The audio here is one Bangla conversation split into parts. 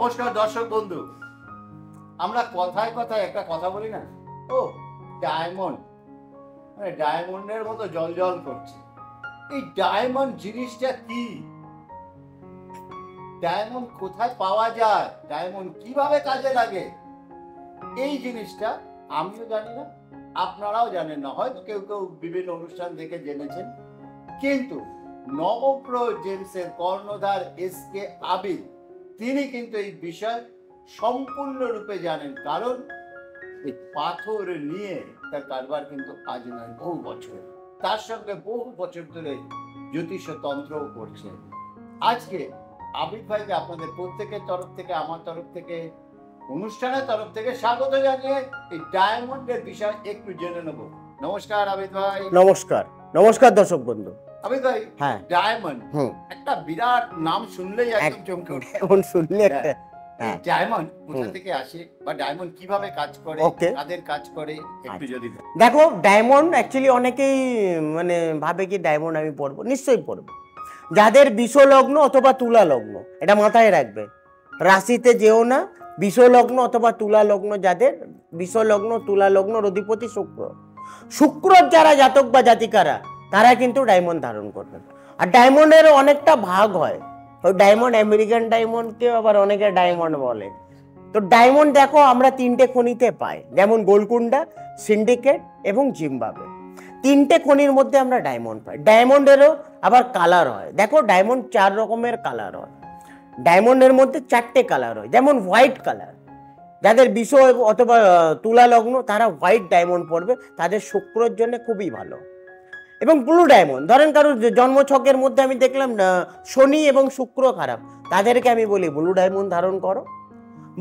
নমস্কার দর্শক বন্ধু, আমরা কথায় কথায় একটা কথা বলি না, ও ডায়মন্ড, মানে ডায়মন্ডের মতো জল করছে। এই ডায়মন্ড জিনিসটা কি? ডায়মন্ড কোথায় পাওয়া যায়? ডায়মন্ড কিভাবে কাজে লাগে? এই জিনিসটা আমিও জানি না, আপনারাও জানেন না, হয়তো কেউ কেউ বিভিন্ন অনুষ্ঠান থেকে জেনেছেন, কিন্তু নবপ্র জেমসের কর্ণধার এসকে আবিদ তিনি কিন্তু এই বিষয় সম্পূর্ণরূপে জানেন, কারণ এই পাথর নিয়ে তার কারবার কিন্তু আজ নয়, বহু বছর, তার সঙ্গে বহু বছর ধরে জ্যোতিষ তন্ত্রও করছে। আজকে আবিদ ভাইকে আপনাদের প্রত্যেকের তরফ থেকে, আমার তরফ থেকে, অনুষ্ঠানের তরফ থেকে স্বাগত জানিয়ে এই ডায়মন্ডের বিষয় একটু জেনে নেব। নমস্কার আবিদ ভাই। নমস্কার। নমস্কার দর্শক বন্ধু। আবিদ ভাই, হ্যাঁ, ডায়মন্ড একটা বিরাট নাম, শুনলেই একদম চমকে ওঠে। এখন শুনলে একটা ডায়মন্ড কোথা থেকে আসে বা ডায়মন্ড কিভাবে কাজ করে, কাদের কাজ করে, একটু যদি দেখো। ডায়মন্ড অ্যাকচুয়ালি অনেকেই মানে ভাবে কি ডায়মন্ড আমি পড়বো, নিশ্চয়ই পড়বো। যাদের বিষ লগ্ন অথবা তুলা লগ্ন, এটা মাথায় রাখবে, রাশিতে যেও না, বিষ লগ্ন অথবা তুলা লগ্ন, যাদের বিষ লগ্ন তুলা লগ্ন অধিপতি শুক্র, শুক্রর যারা জাতক বা জাতিকারা, তারা কিন্তু ডায়মন্ড ধারণ করবেন। আর ডায়মন্ডের অনেকটা ভাগ হয়, ওই ডায়মন্ড আমেরিকান ডায়মন্ডকে আবার অনেকে ডায়মন্ড বলে। তো ডায়মন্ড দেখো আমরা তিনটে খনিতে পাই, যেমন গোলকুন্ডা, সিন্ডিকেট এবং জিম্বাবুয়ে। তিনটে খনির মধ্যে আমরা ডায়মন্ড পাই। ডায়মন্ডেরও আবার কালার হয়, দেখো ডায়মন্ড 4 রকমের কালার হয়। ডায়মন্ডের মধ্যে 4টে কালার হয়, যেমন হোয়াইট কালার, যাদের বিষ অথবা তুলা লগ্ন তারা হোয়াইট ডায়মন্ড পড়বে, তাদের শুক্রের জন্য খুবই ভালো। এবং ব্লু ডায়মন্ড, ধরেন কারোর জন্মছকের মধ্যে আমি দেখলাম শনি এবং শুক্র খারাপ, তাদেরকে আমি বলি ব্লু ডায়মন্ড ধারণ করো।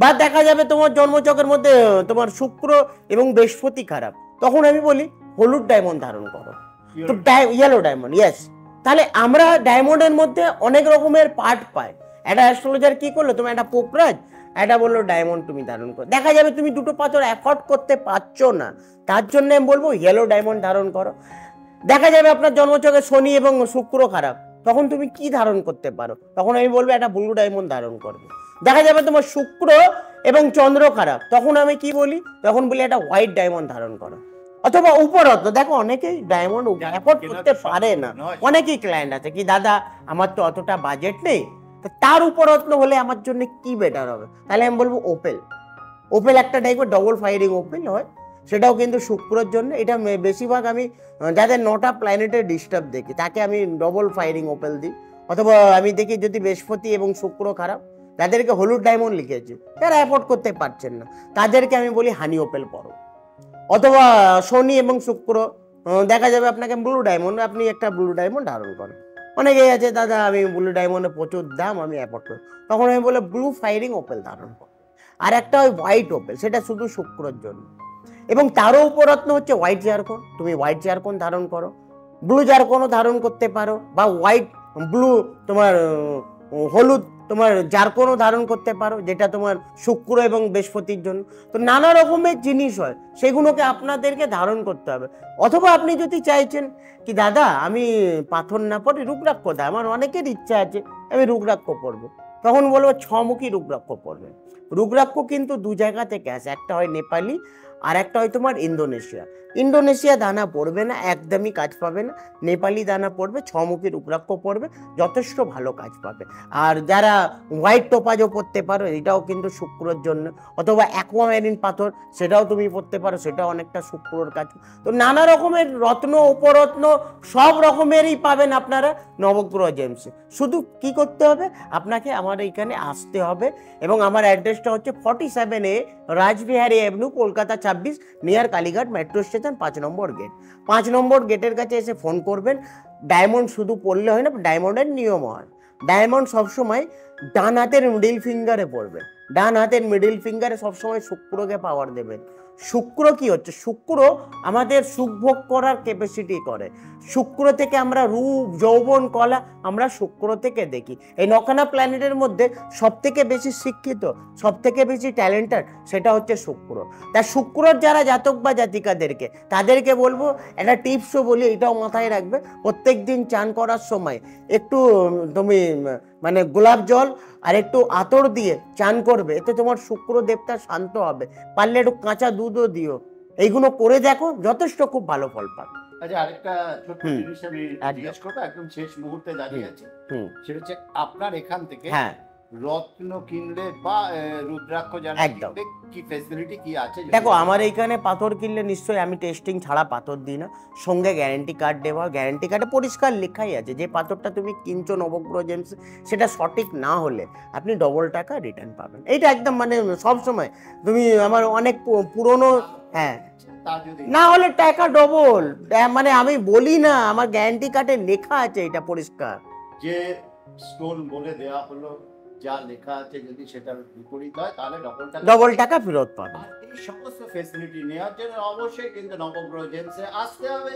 বা দেখা যাবে তোমার জন্মছকের মধ্যে তোমার শুক্র এবং বৃহস্পতি খারাপ, তখন আমি বলি হলুদ ডায়মন্ড ধারণ করো, তো ইয়েলো ডায়মন্ড। ইয়েস, তাহলে আমরা ডায়মন্ডের মধ্যে অনেক রকমের পার্ট পাই। একটা অ্যাস্ট্রোলজার কি করলো, তুমি একটা পোকরাজ, এটা বললো ডায়মন্ড তুমি ধারণ করো। দেখা যাবে তুমি দুটো পাথর অ্যাফোর্ড করতে পারছো না, তার জন্য আমি বলবো ইয়েলো ডায়মন্ড ধারণ করো। দেখা যাবে আপনার জন্মছকে শনি এবং শুক্র খারাপ, তখন তুমি কি ধারণ করতে পারো, তখন আমি বলবো একটা ব্লু ডায়মন্ড ধারণ করবে। দেখা যাবে তোমার শুক্র এবং চন্দ্র খারাপ, তখন আমি কি বলি, তখন বলি একটা হোয়াইট ডায়মন্ড ধারণ করো। অথবা উপরত্ন, দেখো অনেকেই ডায়মন্ড অ্যাফোর্ড করতে পারে না, অনেকেই ক্লায়েন্ট আছে কি দাদা আমার তো অতটা বাজেট নেই, তার উপরত্ন হলে আমার জন্য কি বেটার হবে, তাহলে আমি বলবো ওপেল। ওপেল একটা টাইপের ডবল ফায়ারিং ওপেল হয়, সেটাও কিন্তু শুক্রের জন্য। এটা বেশিরভাগ আমি যাদের 9টা প্ল্যানেটের ডিস্টার্ব দেখি, তাকে আমি ডবল ফায়ারিং ওপেল দিই। অথবা আমি দেখি যদি বৃহস্পতি এবং শুক্র খারাপ, যাদেরকে হলুদ ডায়মন্ড লিখেছি, তারা অ্যাফোর্ড করতে পারছেন না, তাদেরকে আমি বলি হানি ওপেল পড়ো। অথবা শনি এবং শুক্র দেখা যাবে আপনাকে ব্লু ডায়মন্ড, আপনি একটা ব্লু ডায়মন্ড ধারণ করেন। অনেকেই আছে দাদা আমি ব্লু ডায়মন্ডে প্রচুর দাম, আমি অ্যাফোর্ড করি, তখন আমি বলে ব্লু ফায়ারিং ওপেল ধারণ করো। আর একটা ওই হোয়াইট ওপেল, সেটা শুধু শুক্রের জন্য। এবং তারও উপরত্ন হচ্ছে হোয়াইট জারকন, তুমি হোয়াইট জারকন ধারণ করো, ব্লু জারকনও ধারণ করতে পারো, বা হোয়াইট ব্লু তোমার হলুদ তোমার জারকনও ধারণ করতে পারো, যেটা তোমার শুক্র এবং বৃহস্পতির জন্য। তো নানা রকমের জিনিস হয়, সেগুলোকে আপনাদেরকে ধারণ করতে হবে। অথবা আপনি যদি চাইছেন কি দাদা আমি পাথর না পড়ে রুদ্রাক্ষ দেয়, আমার অনেকের ইচ্ছা আছে আমি রুদ্রাক্ষ পড়বো, তখন বলবো 6মুখী রুদ্রাক্ষ পড়বে। রুদ্রাক্ষ কিন্তু 2 জায়গা থেকে আসে, একটা হয় নেপালি আর একটা হয় তোমার ইন্দোনেশিয়া। ইন্দোনেশিয়া দানা পড়বে না, একদমই কাজ পাবে না। নেপালি দানা পড়বে, 6মুখী রুদ্রাক্ষ পড়বে, যথেষ্ট ভালো কাজ পাবে। আর যারা হোয়াইট টোপাজও পড়তে পারো, এটাও কিন্তু শুক্রের জন্য। অথবা অ্যাকোয়ামেরিন পাথর, সেটাও তুমি পড়তে পারো, সেটাও অনেকটা শুক্রর কাজ। তো নানা রকমের রত্ন উপরত্ন সব রকমেরই পাবেন আপনারা নবগ্রহ জেমসে। শুধু কি করতে হবে, আপনাকে আমার এইখানে আসতে হবে। এবং আমার অ্যাড্রেসটা হচ্ছে 47A Rajbihari avenue, Kolkata 26, near Kalighat metro station, 5 নম্বর গেট। 5 নম্বর গেটের কাছে এসে ফোন করবেন। ডায়মন্ড শুধু পড়লে হয় না, ডায়মন্ডের নিয়ম হয়, ডায়মন্ড সবসময় ডান হাতের মিডিল ফিঙ্গারে পড়বে। ডান হাতের মিডিল ফিঙ্গারে সবসময় শুক্রকে পাওয়ার দেবেন। শুক্র কি হচ্ছে, শুক্র আমাদের সুখ ভোগ করার ক্যাপাসিটি করে। শুক্র থেকে আমরা রূপ, যৌবন, কলা আমরা শুক্র থেকে দেখি। এই নখানা প্ল্যানেটের মধ্যে সব থেকে বেশি শিক্ষিত, সব থেকে বেশি ট্যালেন্টেড সেটা হচ্ছে শুক্র। তা শুক্রর যারা জাতক বা জাতিকাদেরকে, তাদেরকে বলবো একটা টিপসও বলি, এটাও মাথায় রাখবে। প্রত্যেক দিন চান করার সময় একটু তুমি মানে গোলাপ জল আর একটু আতর দিয়ে চান করবে, এতে তোমার শুক্র দেবতা শান্ত হবে। পারলে একটু কাঁচা দুধও দিও। এইগুলো করে দেখো, যথেষ্ট খুব ভালো ফল পাবে। আচ্ছা, আরেকটা ছোট্ট হুম, জিনিস আমি একদম। জিজ্ঞেস করবো, একদম শেষ মুহূর্তে দাঁড়িয়ে আছি। হুম, সেটা হচ্ছে আপনার এখান থেকে হ্যাঁ, রত্ন কিনলে বা রুদ্রাক্ষ যারা একদম। কিনবে, কি ফেসিলিটি কি আছে? দেখো, আমার এইখানে পাথর কিনলে নিশ্চয়ই আমি টেস্টিং ছাড়া পাথর দিই না, সঙ্গে গ্যারেন্টি কার্ড দেওয়া। গ্যারেন্টি কার্ডে পরিষ্কার লেখাই আছে যে পাথরটা তুমি কিনছো নবগ্রহ জেমস, সেটা সঠিক না হলে আপনি ডবল টাকা রিটার্ন পাবেন। এইটা একদম মানে সব সময় তুমি, আমার অনেক পুরনো, হ্যাঁ, তা যদি না হলে টাকা ডবল। মানে আমি বলি না, আমার গ্যারান্টি কার্ডে লেখা আছে এটা পরিষ্কার। যে স্টোন বলে দেওয়া হলো, যা লেখা আছে, যদি সেটার বিপরীত হয় তাহলে ডবল টাকা ফেরত পাবেন। আর এই সমস্ত ফেসিলিটি নেওয়ার জন্য অবশ্যই কিন্তু নবগ্রহ জেমসে আসতে হবে।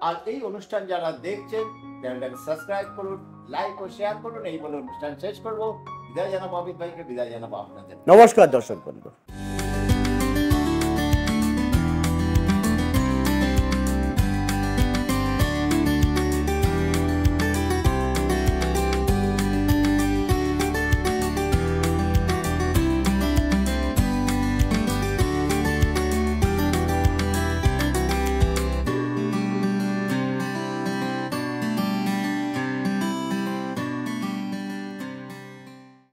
আর এই অনুষ্ঠান যারা দেখছেন, চ্যানেলটাকে সাবস্ক্রাইব করুন, লাইক ও শেয়ার করুন। এই বলে অনুষ্ঠান শেষ করবো। বিদায় জানাবো অমিত ভাইকে, বিদায় জানাবো আপনাদের। নমস্কার দর্শক বন্ধু।